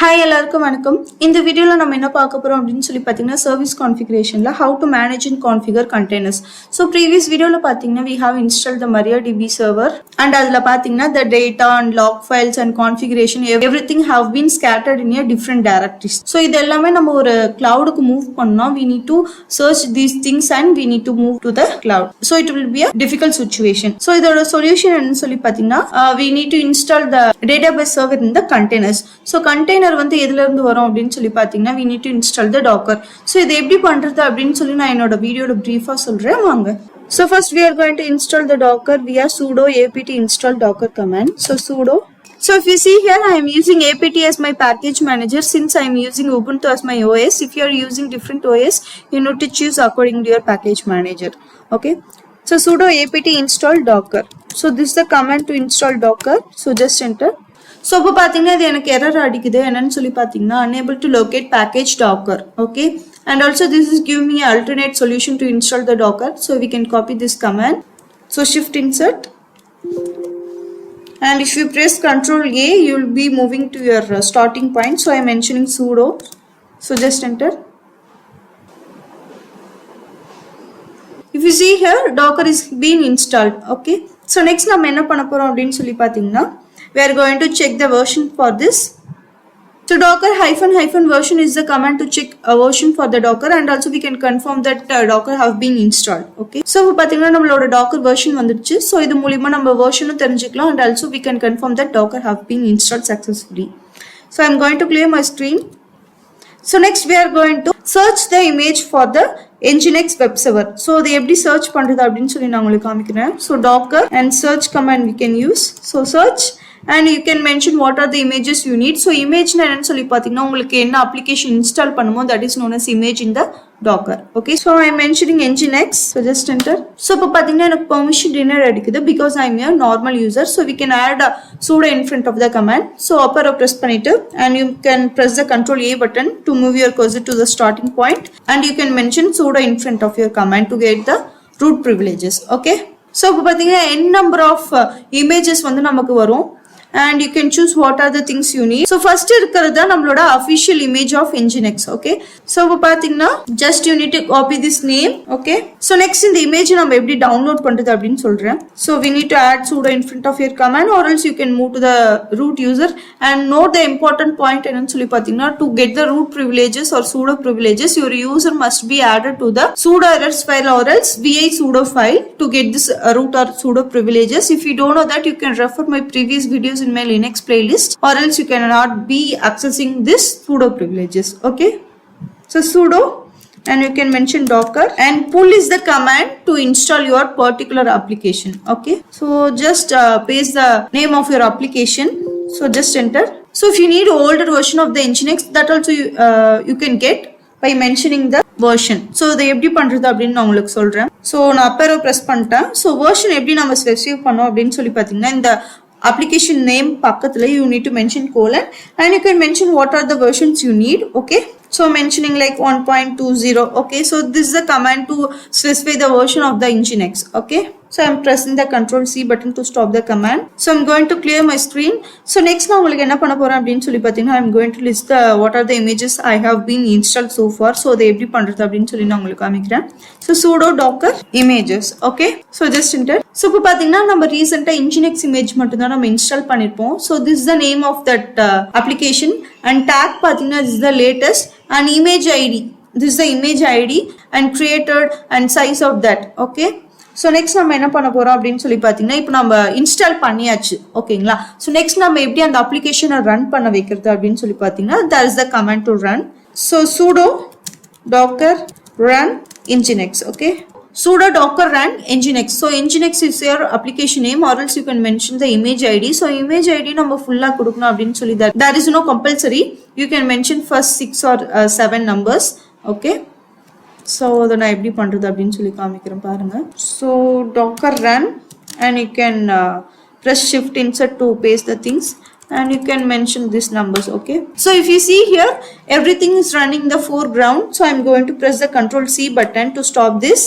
Hi எல்லாருக்கும் வணக்கம். இந்த வீடியோவில் நம்ம என்ன பார்க்க போகிறோம் அப்படின்னு சொல்லி பார்த்தீங்கன்னா சர்வீஸ் கான்ஃபிகரேஷனில் how to manage and configure containers. So previous வீடியோவில் பார்த்தீங்கன்னா we have install the MariaDB server and அதில் பார்த்தீங்கன்னா the data and log files and configuration every thing have been scattered in different directories. So இது எல்லாமே நம்ம ஒரு கிளவுடுக்கு move பண்ணோம். We need to search these things and we need to move to the cloud. So it will be a difficult situation. So இதோட solution என்னன்னு சொல்லி பார்த்தீங்கன்னா we need to install the database server in the containers. So container வந்து எதுல இருந்து வரும் அப்படின்னு சொல்லி பாத்தீங்கன்னா we need to install the docker. so இது எப்படி பண்றது அப்படின்னு சொல்லி நான் என்னோட வீடியோல பிரீஃபா சொல்றேன் வாங்க. so first we are going to install the docker via sudo apt install docker command. so sudo. So if you see here, I am using apt as my package manager since I am using Ubuntu as my OS. If you are using different OS, you need to choose according to your package manager. Okay. So sudo apt install docker. So this is the command to install docker. So just enter. So இப்போ பார்த்தீங்கன்னா இது எனக்கு error அடிக்குது என்னன்னு சொல்லி பார்த்தீங்கன்னா unable to locate package docker. Okay, and also this is giving me an alternate solution to install the docker. So we can copy this command. So shift insert, and if you press Ctrl A, you will be moving to your starting point. So I am mentioning sudo. So just enter. If you see here, docker is being installed. Okay, so next நம்ம என்ன பண்ண போறோம் அப்படின்னு சொல்லி பார்த்தீங்கன்னா we are going to check the version for this. So docker ---- version is the command to check a version for the docker, and also we can confirm that docker have been installed. Okay, so பாத்தீங்கன்னா நம்மளோட docker version வந்துருச்சு. so இது மூலமா நம்ம version தெரிஞ்சுக்கலாம், and also we can confirm that docker have been installed successfully. So I am going to clear my screen. So next we are going to search the image for the Nginx web server. So they எப்படி search பண்றது அப்படின்னு சொல்லி நான் உங்களுக்கு காமிக்கிறேன். So docker and search command we can use. So search and you can mention what are the images you need. So image na enna solli pathina ungalku enna application install பண்ணுமோ that is known as image in the docker. Okay, so I am mentioning Nginx. So just enter. So இப்போ பாத்தீங்கன்னா எனக்கு permission denied அடிக்குது because I am a normal user. So we can add a sudo in front of the command. So up arrow press பண்ணிட்டு and you can press the Ctrl A button to move your cursor to the starting point, and you can mention sudo in front of your command to get the root privileges. Okay, so இப்போ பாத்தீங்கன்னா n number of images வந்து நமக்கு வரும், and you can choose what are the things you need. So first இருக்கிறது நம்மளோட official image of Nginx. Okay, so இப்போ பாத்தீங்கன்னா just you need to copy this name. Okay, so next இந்த image நம்ம எப்படி download பண்றது அப்படின்னு சொல்றேன். So we need to add sudo in front of your command, or else you can move to the root user. And note the important point என்னன்னு சொல்லி பாத்தீங்கன்னா to get the root privileges or sudo privileges, your user must be added to the sudo errors file or else vi sudo file to get this root or sudo privileges. If you don't know that, you can refer my previous videos in my Linux playlist, or else you cannot be accessing this sudo privileges. Okay, so sudo, and you can mention docker, and pull is the command to install your particular application. Okay, so just paste the name of your application. So just enter. So if you need older version of the Nginx, that also you can get by mentioning the version. So இதை எப்படி பண்றது அப்படின்னு நான் உங்களுக்கு சொல்றேன். So நான் up arrow press பண்ணிட்டேன். So version எப்படி நம்ம ஸ்பெசிஃபை பண்ணோம் அப்படின்னு சொல்லி பாத்தீங்கன்னா இந்த application name பக்கத்துல you need to mention colon, and you can mention what are the versions you need. Okay, so mentioning like 1.20. okay, so this is the command to specify the version of the Nginx. Okay, so I'm pressing the Ctrl C button to stop the command. So I'm going to clear my screen. So next நான் உங்களுக்கு என்ன பண்ண போறேன் அப்படின்னு சொல்லி பாத்தீங்கன்னா I'm going to list the what are the images I have been installed so far. So they எப்படி பண்றது அப்படின்னு சொல்லி நான் உங்களுக்கு காமிக்கிறேன். So sudo docker images. Okay, so just enter. So இப்போ பாத்தீங்கன்னா நம்ம ரீசெண்டா Nginx image மட்டும் தான் நம்ம இன்ஸ்டால் பண்ணிருப்போம். So this is the name of that application, and tag பாத்தீங்கன்னா this is the latest, and image ID, this is the image ID and created and size of that. Okay, so next நம்ம என்ன பண்ண போறோம் அப்படின்னு சொல்லி பாத்தீங்கன்னா இப்போ நம்ம இன்ஸ்டால் பண்ணியாச்சு. ஓகேங்களா, so next நம்ம எப்படி அந்த அப்ளிகேஷனை ரன் பண்ண வைக்கிறது அப்படின்னு சொல்லி பாத்தீங்கன்னா that is the command to run. So sudo docker run Nginx. Okay, sudo docker run Nginx. So Nginx is your application name, or else you can mention the image ID. So image ID நம்ம ஃபுல்லா கொடுக்கணும் அப்படின்னு சொல்லி that is no compulsory. You can mention first 6 or 7 numbers. Okay, so அதை நான் எப்படி பண்றது அப்படின்னு சொல்லி காமிக்கிறேன் பாருங்க. So docker run, and you can press shift insert to paste the things, and you can mention these numbers. Okay, so if you see here, everything is running in the foreground. So I'm going to press the Ctrl C button to stop this.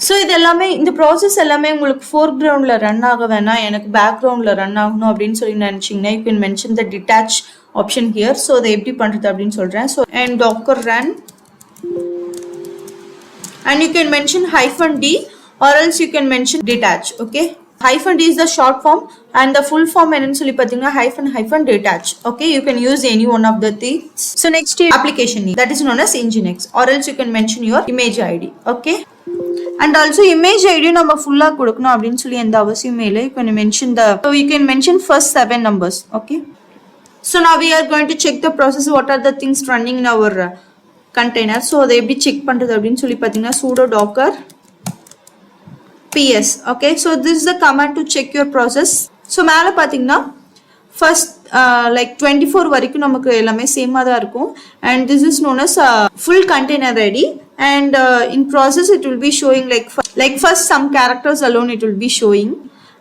So இது எல்லாமே இந்த process எல்லாமே உங்களுக்கு ஃபோர்க்ரவுண்டில் run ஆக வேணாம், எனக்கு பேக்ரவுண்டில் run ஆகணும் அப்படின்னு சொல்லி நினச்சிங்கன்னா you can mention the detach option here. So அதை எப்படி பண்றது அப்படின்னு சொல்றேன். So and docker run, and you can mention -d or else you can mention detach. Okay, -d is the short form and the full form என்னன்னு சொல்லி பாத்தீங்கன்னா -detach. Okay, you can use any one of the things. So next application name, that is known as nginx, or else you can mention your image id. Okay, and also image id நம்ம ஃபுல்லா கொடுக்கணும் அப்படின்னு சொல்லி எந்த அவசியமே இல்லை. You can mention so you can mention first 7 numbers. Okay, so now we are going to check the process, what are the things running in our container. So அதை எப்படி செக் பண்றது அப்படின்னு சொல்லி பாத்தீங்கன்னா sudo docker ps. Okay, so this is the command to check your process. So மேல பாத்தீங்கன்னா first like 24 வரைக்கும் நமக்கு எல்லாமே சேமா தான் இருக்கும், and this is known as full container id, and in process it will be showing like first some characters alone it will be showing,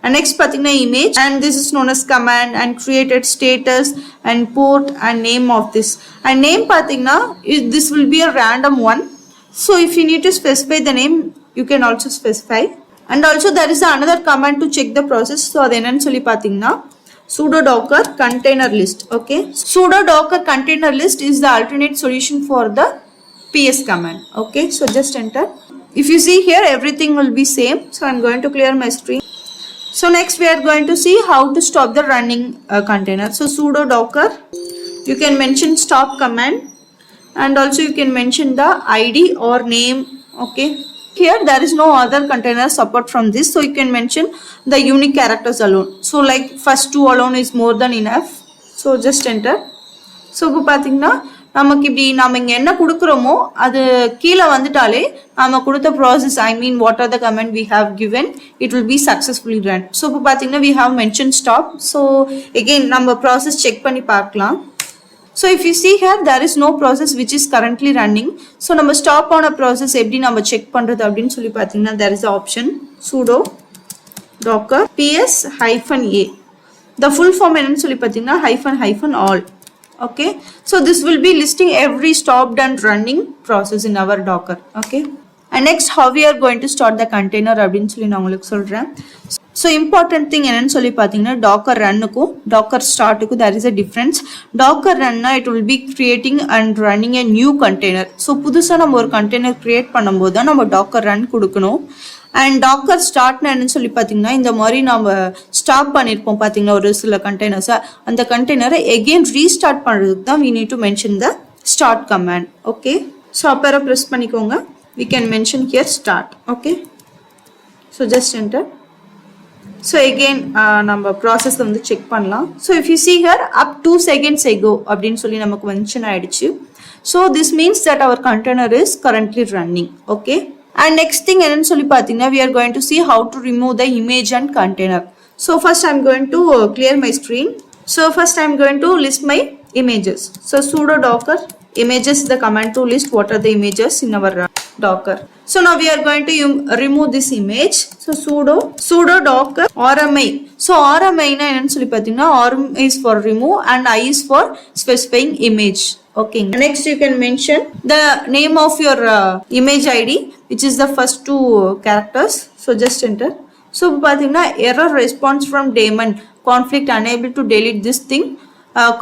and next pathina image, and this is known as command, and created status and port and name of this, and name pathina this will be a random one. So if you need to specify the name, you can also specify, and also there is another command to check the process. So adu enna solli pathina sudo docker container list. Okay, sudo docker container list is the alternate solution for the ps command. Okay, so just enter. If you see here, everything will be same. So I'm going to clear my screen. So next we are going to see how to stop the running container. So sudo docker, you can mention stop command, and also you can mention the id or name. Okay, here there is no other container support from this, so you can mention the unique characters alone. So like first 2 alone is more than enough. So just enter. So இப்போ பாத்தீங்கன்னா நமக்கு இப்படி நாம இங்க என்ன கொடுக்குறோமோ அது கீழே வந்துட்டாலே நாம கொடுத்த process, I mean what are the comment we have given, it will be successfully run. So இப்போ பாத்தீங்கன்னா we have mentioned stop. So again நம்ம ப்ராசஸ் செக் பண்ணி பார்க்கலாம். So if you see here, there is no process which is currently running. So நம்ம stop on a process எப்படி நம்ம check பண்றது அப்படின்னு சொல்லி பாத்தீங்கன்னா there is an option sudo docker ps-a. The full form என்னன்னு சொல்லி பாத்தீங்கன்னா -all. Okay, so this will be listing every stopped and running process in our docker. Okay, and next how we are going to start the container அப்படின்னு சொல்லி நான் உங்களுக்கு சொல்றேன். So important thing என்னன்னு சொல்லி பாத்தீங்கன்னா docker runக்கும் docker startக்கும் there is a difference. Docker runனா it will be creating and running a new container. So புதுசா நம்ம ஒரு container create பண்ணும்போது தான் நம்ம docker run கொடுக்கணும். And docker start என்னன்னு சொல்லி பாத்தீங்கன்னா இந்த மாதிரி நம்ம ஸ்டாப் பண்ணிருப்போம் பாத்தீங்களா ஒரு சில கண்டெய்னர்ஸ், அந்த கண்டெய்னரை again restart பண்றதுக்கு தான் we need to mention the start command. Okay, so அப்பற press பண்ணிக்கோங்க, we can mention here start. Okay, so just enter. So again நம்ம process வந்து செக் பண்ணலாம். So if you see here up 2 seconds ago அப்படின்னு சொல்லி நமக்கு mention ஆயிடுச்சு. So this means that our container is currently running. Okay, and next thing என்னன்னு சொல்லி பாத்தீங்கன்னா we are going to see how to remove the image and container. So first I'm going to clear my screen. So first I'm going to list my images. So sudo docker images, the command to list what are the images in our docker. So now we are going to remove this image. So sudo docker rmi. So rmi na enna solli pathina rm is for remove and I is for specifying image. Okay, next you can mention the name of your image id, which is the first 2 characters. So just enter. So pathina error response from daemon conflict, unable to delete this thing,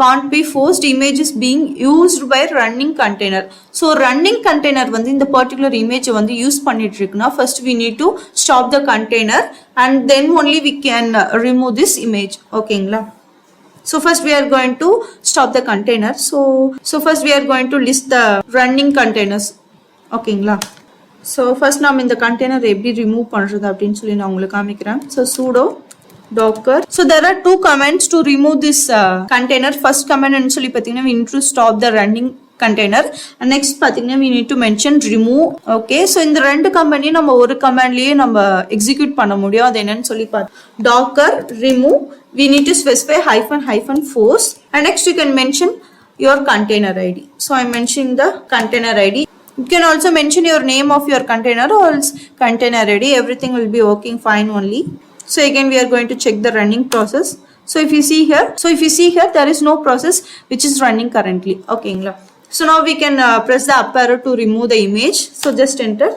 can't be forced, image is being used by running container. So running container வந்து இந்த particular image வந்து use பண்ணிட்டு இருக்குன்னா first we need to stop the container and then only we can remove this image. ஓகேங்களா? So first we are going to stop the container. So first we are going to list the running containers. ஓகேங்களா? So first நாம இந்த container எப்படி remove பண்றது அப்படின்னு சொல்லி நான் உங்களுக்கு காமிக்கிறேன். So sudo docker. So there are 2 commands to remove this container. First command and solli pathina we need to stop the running container, and next pathina we need to mention remove. Okay, so இந்த ரெண்டு command நம்ம ஒரு கமாண்ட்லயே நம்ம execute பண்ண முடியும். அது என்னன்னு சொல்லி docker remove, we need to specify -force, and next you can mention your container id. So I'm mentioning the container id. You can also mention your name of your container or else container id. Everything will be working fine only. So again we are going to check the running process. So if you see here there is no process which is running currently. Okay, so now we can press the up arrow to remove the image. So just enter.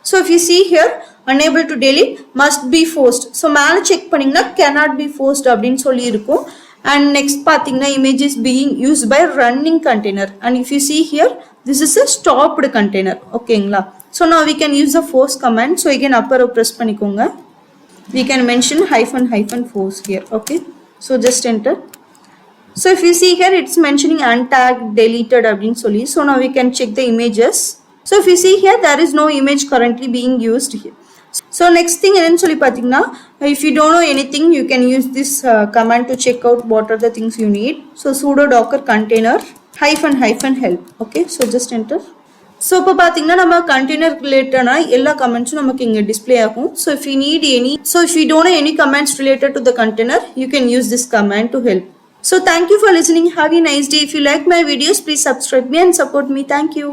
So if you see here unable to delete, must be forced. So மேல check பண்ணீங்கன்னா cannot be forced அப்படின்னு சொல்லி இருக்கும். and next pathina image is being used by running container, and if you see here this is a stopped container. Okay ngla, so now we can use the force command. So again upper arrow press panikonga, we can mention hyphen hyphen force here. Okay, so just enter. So if you see here it's mentioning untagged deleted abdin soli. So now we can check the images. So if you see here there is no image currently being used here. So next thing என்னன்னு சொல்லி பாத்தீங்கன்னா, if you don't know anything you can use this command to check out what are the things you need. So sudo docker container hyphen hyphen help. Okay, so just enter. So இப்போ பாத்தீங்கன்னா நம்ம container related எல்லா கமெண்ட்ஸும் நமக்கு இங்க display ஆகும். So if you need any, so if you don't know any comments related to the container, you can use this command to help. So thank you for listening. Have a nice day. If you like my videos, please subscribe me and support me. Thank you.